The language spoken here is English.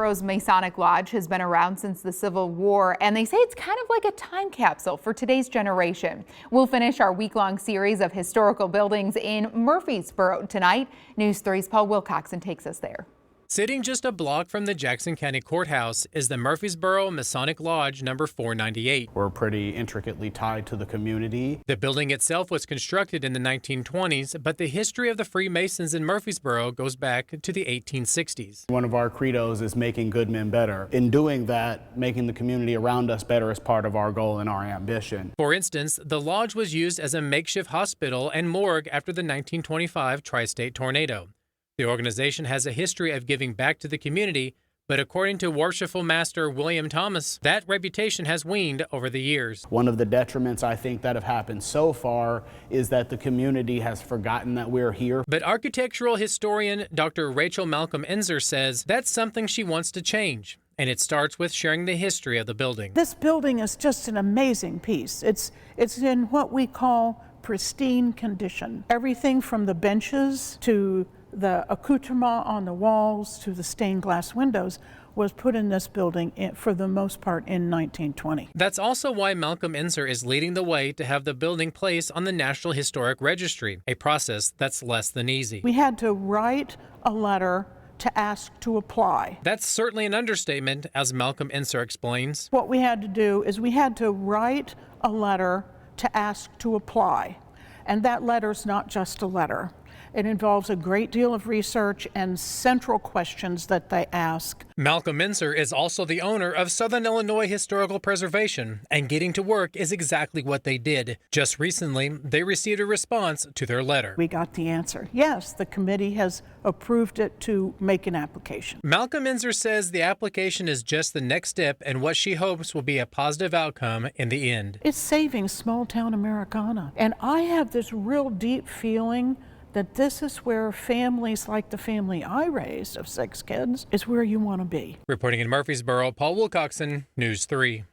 Murphysboro's Masonic Lodge has been around since the Civil War, and they say it's kind of like a time capsule for today's generation. We'll finish our week-long series of historical buildings in Murphysboro tonight. News 3's Paul Wilcoxon takes us there. Sitting just a block from the Jackson County Courthouse is the Murphysboro Masonic Lodge number 498. We're pretty intricately tied to the community. The building itself was constructed in the 1920s, but the history of the Freemasons in Murphysboro goes back to the 1860s. One of our credos is making good men better. In doing that, making the community around us better is part of our goal and our ambition. For instance, the lodge was used as a makeshift hospital and morgue after the 1925 tri-state tornado. The organization has a history of giving back to the community, but according to Worshipful Master William Thomas, that reputation has waned over the years. One of the detriments I think that have happened so far is that the community has forgotten that we're here. But architectural historian Dr. Rachel Malcolm Enzer says that's something she wants to change, and it starts with sharing the history of the building. This building is just an amazing piece. It's in what we call pristine condition. Everything from the benches to the accoutrement on the walls to the stained glass windows was put in this building for the most part in 1920. That's also why Malcolm Enzer is leading the way to have the building placed on the National Historic Registry, a process that's less than easy. We had to write a letter to ask to apply. That's certainly an understatement, as Malcolm Enzer explains. What we had to do is we had to write a letter to ask to apply. And that letter's not just a letter. It involves a great deal of research and central questions that they ask. Malcolm Enzer is also the owner of Southern Illinois Historical Preservation, and getting to work is exactly what they did. Just recently, they received a response to their letter. We got the answer. Yes, the committee has approved it to make an application. Malcolm Enzer says the application is just the next step and what she hopes will be a positive outcome in the end. It's saving small-town Americana. And I have this real deep feeling that this is where families like the family I raised of 6 kids is where you want to be. Reporting in Murphysboro, Paul Wilcoxon, News 3.